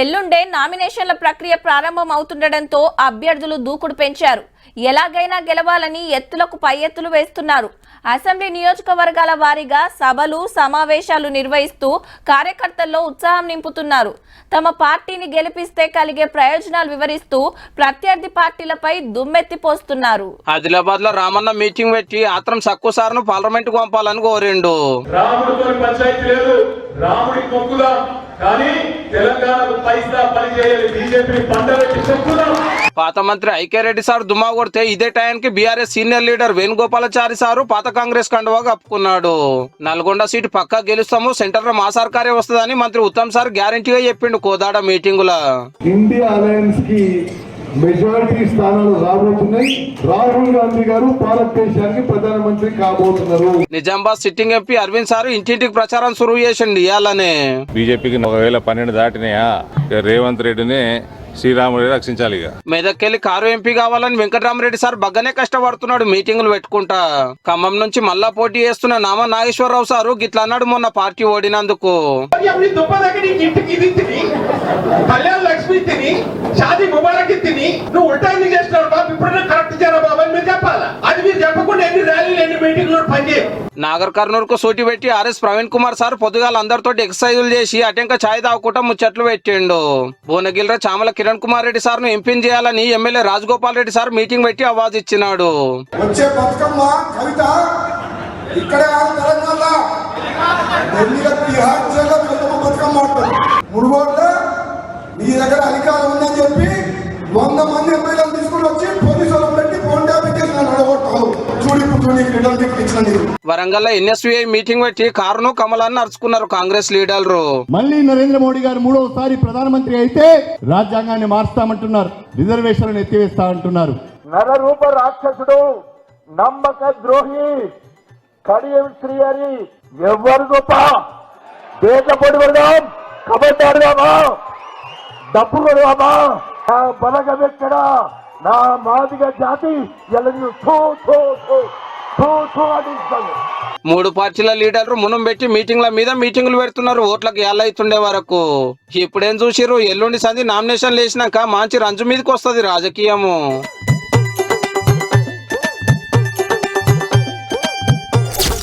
ఎల్లుండే నామినేషన్ల ప్రక్రియ ప్రారంభం అవుతుండటంతో అభ్యర్థులు దూకుడు పెంచారు. ఎలాగైనా గెలవాలని ఎత్తులకు పై ఎత్తులు వేస్తున్నారు. అసెంబ్లీ నియోజకవర్గాల వారీగా సభలు సమావేశాలు నిర్వహిస్తూ కార్యకర్తల్లో ఉత్సాహం నింపుతున్నారు. తమ పార్టీని గెలిపిస్తే కలిగే ప్రయోజనాలు వివరిస్తూ ప్రత్యర్థి పార్టీలపై దుమ్మెత్తిపోస్తున్నారు. ఆదిలాబాద్ లో రామన్న మీటింగ్ పెట్టి ఆత్రం సక్కు సార్ను పార్లమెంట్ కు పంపాలని కోరిండు. పాత మంత్రి ఐక్యరెడ్డి సార్ దుమ్మా కొడితే ఇదే టైంకి BRS senior leader Venugopalachari sir పాత కాంగ్రెస్ కండువా కప్పుకున్నాడు. నల్గొండ సీటు పక్కా గెలుస్తాము, సెంటర్ లో మా సర్కారే వస్తుందని మంత్రి ఉత్తమ్ సార్ గ్యారంటీగా చెప్పిండు కోదాడ మీటింగ్ లో. ఇండియా అలయన్స్ కి మెజారిటీ స్థానాలు రాబోతున్నాయి. రాహుల్ గాంధీ గారు భారతదేశానికి ప్రధానమంత్రి కాబోతున్నారు. Nizamabad sitting MP Arvind sir ఇంటింటికి ప్రచారం సురువు చేసిండు. ఇయాలనే బీజేపీకి 12 దాటినాయా, రేవంత్ రెడ్డిని శ్రీరాముడి రక్షించాలి. మెదక్కెళ్లి కారు ఎంపీ కావాలని వెంకటరామరెడ్డి సార్ బగ్గనే కష్టపడుతున్నాడు మీటింగులు పెట్టుకుంటా. ఖమ్మం నుంచి మళ్ళా పోటీ చేస్తున్న నామ నాగేశ్వరరావు సారు గిట్లా అన్నాడు మొన్న పార్టీ ఓడినందుకు. నాగర్ కర్నూలు కు సూటి పెట్టి ఆర్ఎస్ ప్రవీణ్ కుమార్ సార్ పొద్దుగాల అందరితో ఎక్సర్సైజులు చేసి అటెంక ఛాయ్ తాగుకుంటా ముచ్చట్లు పెట్టిండు. భువనగిరిలో చామల కిరణ్ కుమార్ రెడ్డి సార్ ను ఎంపీని చేయాలని MLA Rajagopal Reddy sir meeting పెట్టి అవాజ్ ఇచ్చినాడు. వచ్చే బతుకమ్మ కవిత ఇక్కడే తెలంగాణ బతుకమ్మ మునుగోడులో మీ దగ్గర అధికారం ఉందని చెప్పి 100 మంది ఎమ్మెల్యేలు తీసుకుని వచ్చి పోలీసులు పెట్టి ఫోన్ అప్లికేషన్ అడగొట్టారు. వరంగల్ ఎన్ఎస్వీఐ మీటింగ్ పెట్టి కారును కమలాన్ని నడుచుకున్నారు కాంగ్రెస్ లీడర్లు. మళ్ళీ నరేంద్ర మోడీ గారు 3వసారి ప్రధానమంత్రి అయితే రాజ్యాంగాన్ని మార్స్తామంటున్నారు, రిజర్వేషన్లను ఎత్తివేస్తామంటున్నారు. నరరూప రాక్షసుడు, నమ్మక ద్రోహి, కడియం శ్రీ అని ఎవరు గొప్ప దేశపడి పడదాం, కబడ్డాడుదామా, డబ్బు కొడదామా, నా బలగం ఎక్కడా, నా మాదిగ జాతి ఎలను 3 పార్టీల లీడర్లు మునం పెట్టి మీటింగ్ల మీద మీటింగ్లు పెడుతున్నారు ఓట్లకు ఏళ్ళైతుండే వరకు. ఇప్పుడేం చూసిర్రు, ఎల్లుండి సంధి నామినేషన్లు వేసినాక మంచి రంజు మీదకి వస్తుంది రాజకీయము.